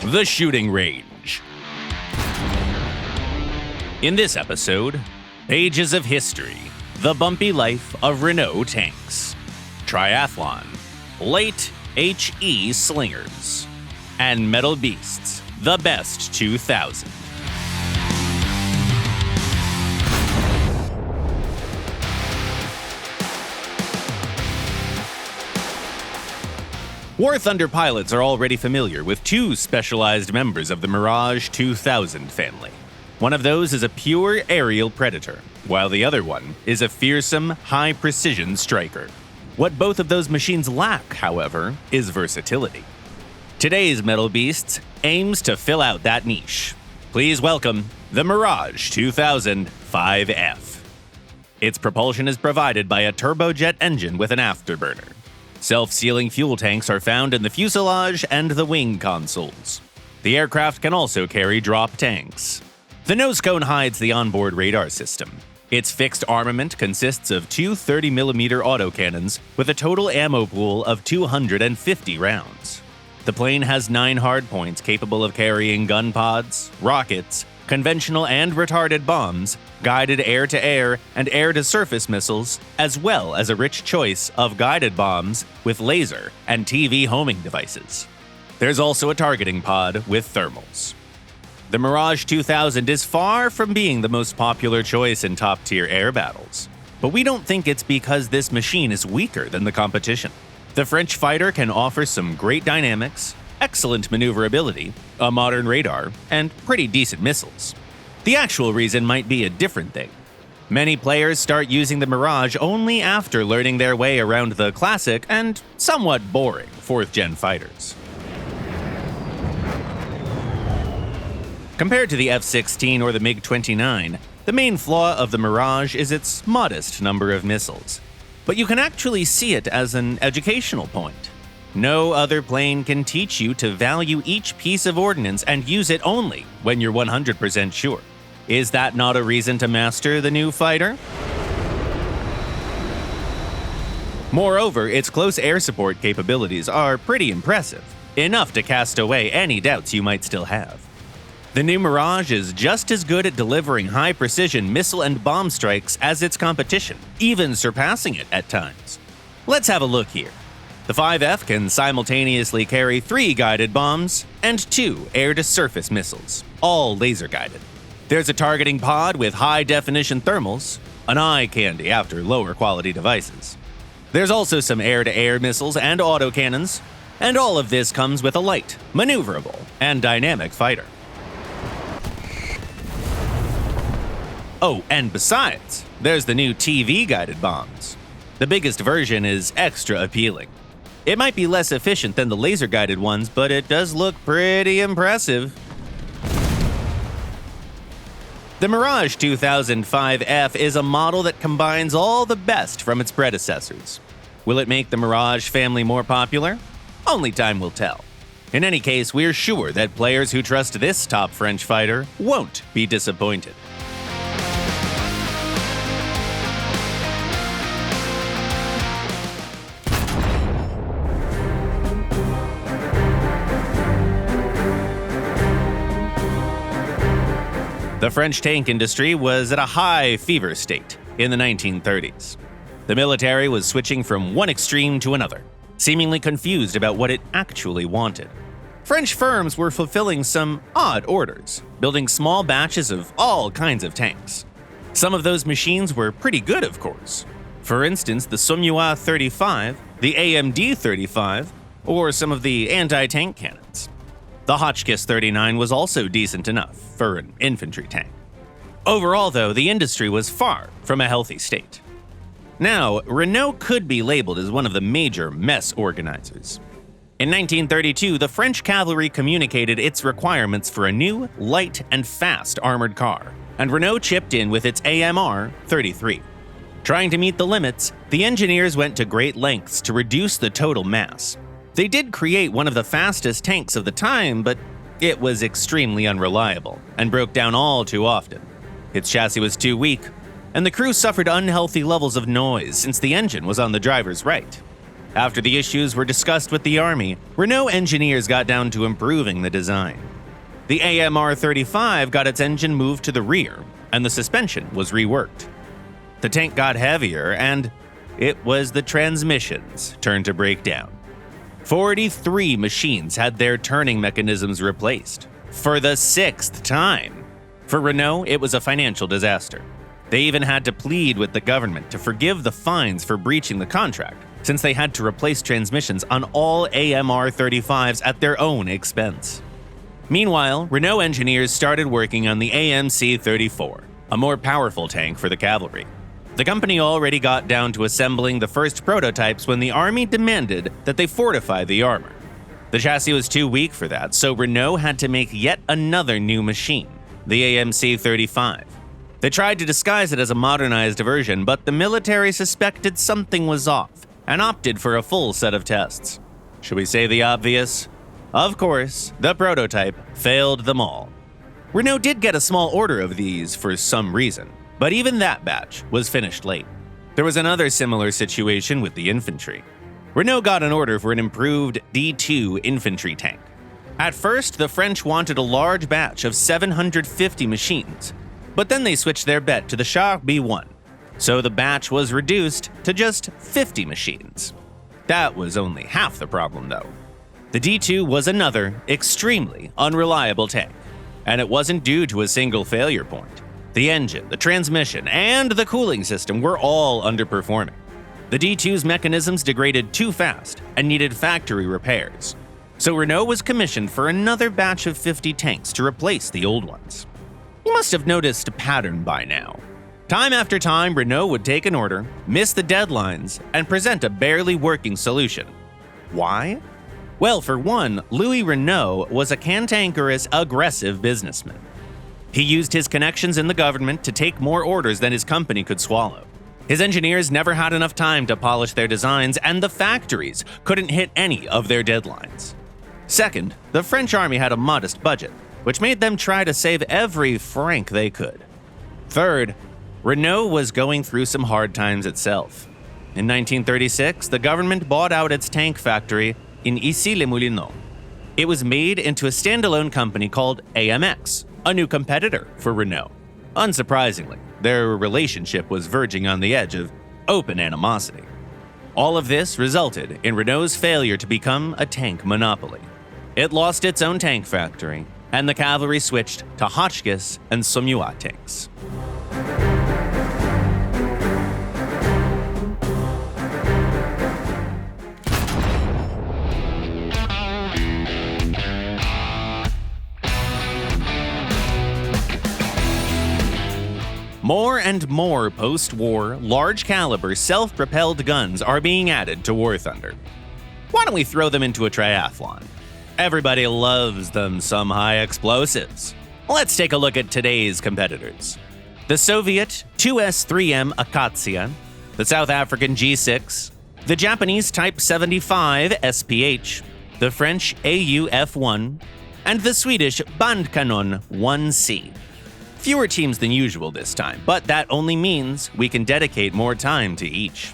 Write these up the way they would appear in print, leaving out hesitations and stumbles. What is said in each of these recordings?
The shooting range. In this episode, pages of history, the bumpy life of Renault tanks, Triathlon, late HE Slingers, and Metal Beasts, the best 2000. War Thunder pilots are already familiar with two specialized members of the Mirage 2000 family. One of those is a pure aerial predator, while the other one is a fearsome, high-precision striker. What both of those machines lack, however, is versatility. Today's Metal Beasts aims to fill out that niche. Please welcome the Mirage 2000 5F. Its propulsion is provided by a turbojet engine with an afterburner. Self-sealing fuel tanks are found in the fuselage and the wing consoles. The aircraft can also carry drop tanks. The nose cone hides the onboard radar system. Its fixed armament consists of two 30mm autocannons with a total ammo pool of 250 rounds. The plane has 9 hardpoints capable of carrying gun pods, rockets, conventional and retarded bombs, guided air-to-air and air-to-surface missiles, as well as a rich choice of guided bombs with laser and TV homing devices. There's also a targeting pod with thermals. The Mirage 2000 is far from being the most popular choice in top-tier air battles, but we don't think it's because this machine is weaker than the competition. The French fighter can offer some great dynamics, excellent maneuverability, a modern radar, and pretty decent missiles. The actual reason might be a different thing. Many players start using the Mirage only after learning their way around the classic and somewhat boring 4th-gen fighters. Compared to the F-16 or the MiG-29, the main flaw of the Mirage is its modest number of missiles. But you can actually see it as an educational point. No other plane can teach you to value each piece of ordnance and use it only when you're 100% sure. Is that not a reason to master the new fighter? Moreover, its close air support capabilities are pretty impressive, enough to cast away any doubts you might still have. The new Mirage is just as good at delivering high-precision missile and bomb strikes as its competition, even surpassing it at times. Let's have a look here. The 5F can simultaneously carry 3 guided bombs and 2 air-to-surface missiles, all laser-guided. There's a targeting pod with high-definition thermals, an eye candy after lower-quality devices. There's also some air-to-air missiles and autocannons, and all of this comes with a light, maneuverable, and dynamic fighter. Oh, and besides, there's the new TV-guided bombs. The biggest version is extra appealing. It might be less efficient than the laser-guided ones, but it does look pretty impressive. The Mirage 2000 5F is a model that combines all the best from its predecessors. Will it make the Mirage family more popular? Only time will tell. In any case, we're sure that players who trust this top French fighter won't be disappointed. The French tank industry was at a high fever state in the 1930s. The military was switching from one extreme to another, seemingly confused about what it actually wanted. French firms were fulfilling some odd orders, building small batches of all kinds of tanks. Some of those machines were pretty good, of course. For instance, the Sommelier 35, the AMD 35, or some of the anti-tank cannons. The Hotchkiss 39 was also decent enough for an infantry tank. Overall, though, the industry was far from a healthy state. Now, Renault could be labeled as one of the major mess organizers. In 1932, the French cavalry communicated its requirements for a new, light, and fast armored car, and Renault chipped in with its AMR 33. Trying to meet the limits, the engineers went to great lengths to reduce the total mass. They did create one of the fastest tanks of the time, but it was extremely unreliable and broke down all too often. Its chassis was too weak, and the crew suffered unhealthy levels of noise since the engine was on the driver's right. After the issues were discussed with the Army, Renault engineers got down to improving the design. The AMR-35 got its engine moved to the rear, and the suspension was reworked. The tank got heavier, and it was the transmission's turn to break down. 43 machines had their turning mechanisms replaced, for the 6th time. For Renault, it was a financial disaster. They even had to plead with the government to forgive the fines for breaching the contract, since they had to replace transmissions on all AMR-35s at their own expense. Meanwhile, Renault engineers started working on the AMC-34, a more powerful tank for the cavalry. The company already got down to assembling the first prototypes when the Army demanded that they fortify the armor. The chassis was too weak for that, so Renault had to make yet another new machine, the AMC-35. They tried to disguise it as a modernized version, but the military suspected something was off and opted for a full set of tests. Should we say the obvious? Of course, the prototype failed them all. Renault did get a small order of these for some reason, but even that batch was finished late. There was another similar situation with the infantry. Renault got an order for an improved D2 infantry tank. At first, the French wanted a large batch of 750 machines, but then they switched their bet to the Char B1, so the batch was reduced to just 50 machines. That was only half the problem, though. The D2 was another extremely unreliable tank, and it wasn't due to a single failure point. The engine, the transmission, and the cooling system were all underperforming. The D2's mechanisms degraded too fast and needed factory repairs, so Renault was commissioned for another batch of 50 tanks to replace the old ones. You must have noticed a pattern by now. Time after time, Renault would take an order, miss the deadlines, and present a barely working solution. Why? Well, for one, Louis Renault was a cantankerous, aggressive businessman. He used his connections in the government to take more orders than his company could swallow. His engineers never had enough time to polish their designs, and the factories couldn't hit any of their deadlines. Second, the French army had a modest budget, which made them try to save every franc they could. Third, Renault was going through some hard times itself. In 1936, the government bought out its tank factory in Issy-les-Moulineaux. It was made into a standalone company called AMX, a new competitor for Renault. Unsurprisingly, their relationship was verging on the edge of open animosity. All of this resulted in Renault's failure to become a tank monopoly. It lost its own tank factory, and the cavalry switched to Hotchkiss and Sommiat tanks. More and more post-war, large-caliber, self-propelled guns are being added to War Thunder. Why don't we throw them into a triathlon? Everybody loves them some high explosives. Let's take a look at today's competitors. The Soviet 2S3M Akatsiya, the South African G6, the Japanese Type 75 SPH, the French AUF1, and the Swedish Bandkanon 1C. Fewer teams than usual this time, but that only means we can dedicate more time to each.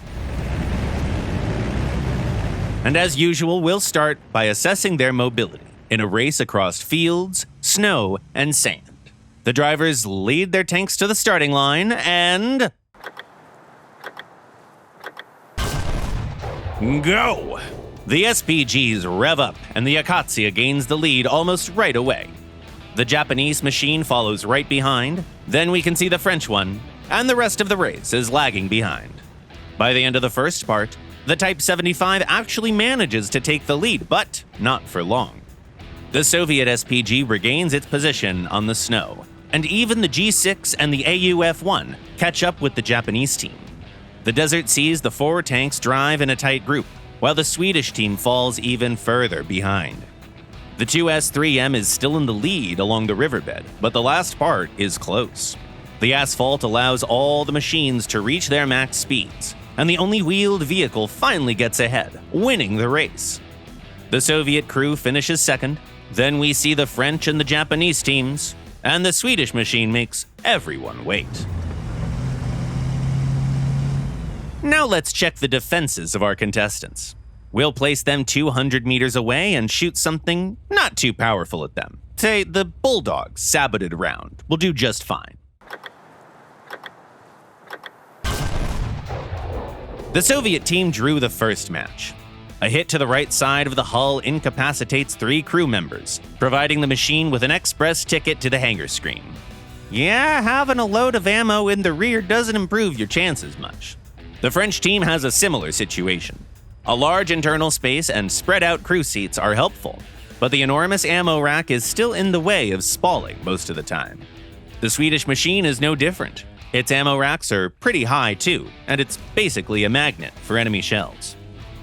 And as usual, we'll start by assessing their mobility in a race across fields, snow, and sand. The drivers lead their tanks to the starting line and... go! The SPGs rev up, and the Akatsiya gains the lead almost right away. The Japanese machine follows right behind, then we can see the French one, and the rest of the race is lagging behind. By the end of the first part, the Type 75 actually manages to take the lead, but not for long. The Soviet SPG regains its position on the snow, and even the G6 and the AUF-1 catch up with the Japanese team. The desert sees the four tanks drive in a tight group, while the Swedish team falls even further behind. The 2S3M is still in the lead along the riverbed, but the last part is close. The asphalt allows all the machines to reach their max speeds, and the only wheeled vehicle finally gets ahead, winning the race. The Soviet crew finishes second, then we see the French and the Japanese teams, and the Swedish machine makes everyone wait. Now let's check the defenses of our contestants. We'll place them 200 meters away and shoot something not too powerful at them. Say the Bulldog saboted round will do just fine. The Soviet team drew the first match. A hit to the right side of the hull incapacitates 3 crew members, providing the machine with an express ticket to the hangar screen. Yeah, having a load of ammo in the rear doesn't improve your chances much. The French team has a similar situation. A large internal space and spread out crew seats are helpful, but the enormous ammo rack is still in the way of spalling most of the time. The Swedish machine is no different. Its ammo racks are pretty high too, and it's basically a magnet for enemy shells.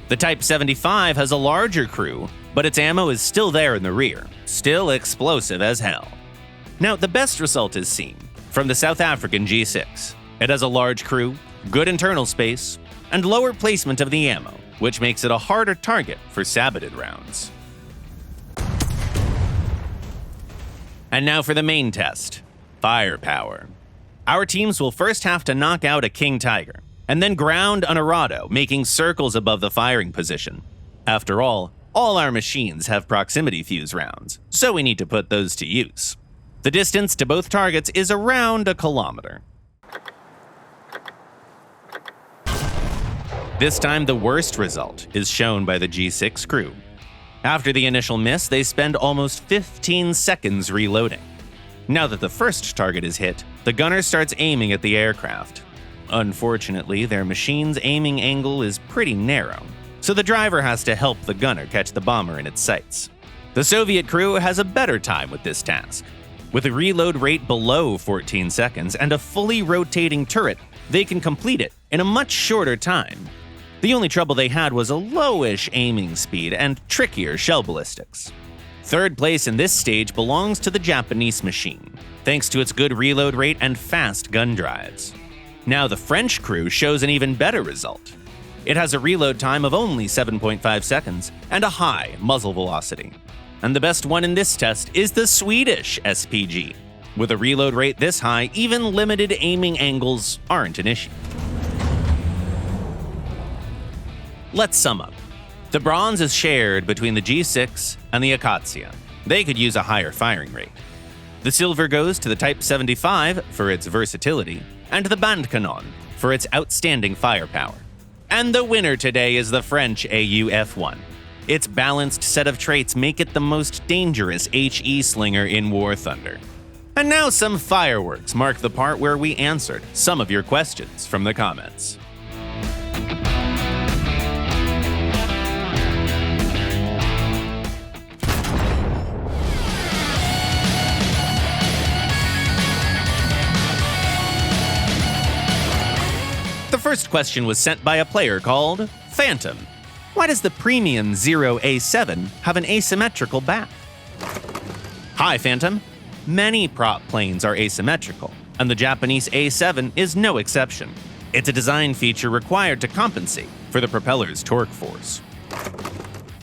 The Type 75 has a larger crew, but its ammo is still there in the rear, still explosive as hell. Now, the best result is seen from the South African G6. It has a large crew, good internal space, and lower placement of the ammo, which makes it a harder target for saboted rounds. And now for the main test, firepower. Our teams will first have to knock out a King Tiger, and then ground an Arado, making circles above the firing position. After all our machines have proximity fuse rounds, so we need to put those to use. The distance to both targets is around 1 kilometer. This time, the worst result is shown by the G6 crew. After the initial miss, they spend almost 15 seconds reloading. Now that the first target is hit, the gunner starts aiming at the aircraft. Unfortunately, their machine's aiming angle is pretty narrow, so the driver has to help the gunner catch the bomber in its sights. The Soviet crew has a better time with this task. With a reload rate below 14 seconds and a fully rotating turret, they can complete it in a much shorter time. The only trouble they had was a lowish aiming speed and trickier shell ballistics. Third place in this stage belongs to the Japanese machine, thanks to its good reload rate and fast gun drives. Now the French crew shows an even better result. It has a reload time of only 7.5 seconds and a high muzzle velocity. And the best one in this test is the Swedish SPG. With a reload rate this high, even limited aiming angles aren't an issue. Let's sum up. The bronze is shared between the G6 and the Akatsiya. They could use a higher firing rate. The silver goes to the Type 75 for its versatility, and the Bandkanon for its outstanding firepower. And the winner today is the French AU-F1. Its balanced set of traits make it the most dangerous HE slinger in War Thunder. And now some fireworks mark the part where we answered some of your questions from the comments. The first question was sent by a player called Phantom. Why does the premium 0A7 have an asymmetrical back? Hi, Phantom. Many prop planes are asymmetrical, and the Japanese A7 is no exception. It's a design feature required to compensate for the propeller's torque force.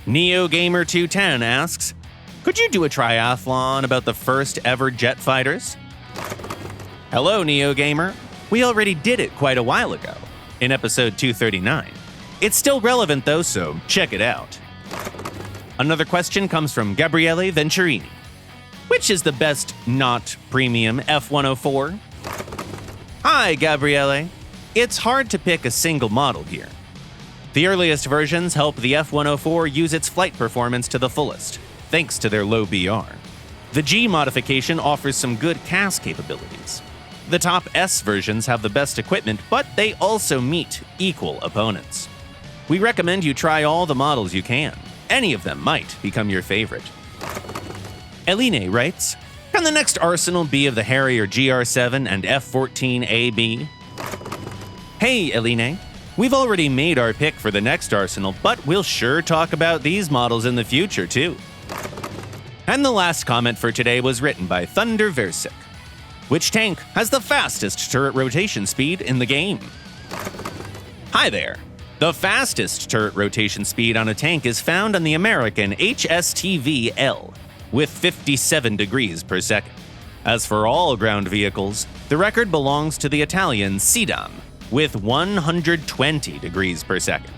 NeoGamer210 asks, could you do a triathlon about the first ever jet fighters? Hello, NeoGamer. We already did it quite a while ago, in episode 239. It's still relevant though, so check it out. Another question comes from Gabriele Venturini. Which is the best not premium F104? Hi, Gabriele. It's hard to pick a single model here. The earliest versions help the F104 use its flight performance to the fullest, thanks to their low BR. The G modification offers some good CAS capabilities. The top S versions have the best equipment, but they also meet equal opponents. We recommend you try all the models you can. Any of them might become your favorite. Eline writes, can the next Arsenal be of the Harrier GR7 and F14AB? Hey, Eline. We've already made our pick for the next Arsenal, but we'll sure talk about these models in the future too. And the last comment for today was written by Thunder Versik. Which tank has the fastest turret rotation speed in the game? Hi there. The fastest turret rotation speed on a tank is found on the American HSTV-L, with 57 degrees per second. As for all ground vehicles, the record belongs to the Italian Sidam, with 120 degrees per second.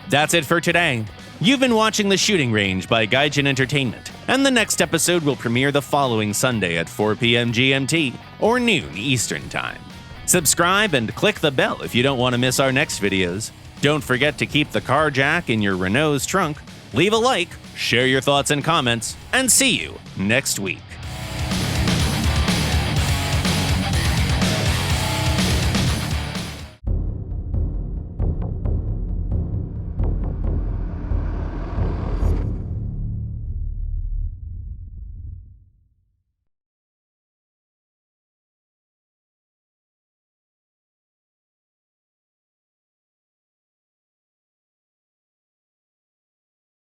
That's it for today. You've been watching The Shooting Range by Gaijin Entertainment, and the next episode will premiere the following Sunday at 4 p.m. GMT or noon Eastern Time. Subscribe and click the bell if you don't want to miss our next videos. Don't forget to keep the car jack in your Renault's trunk, leave a like, share your thoughts and comments, and see you next week.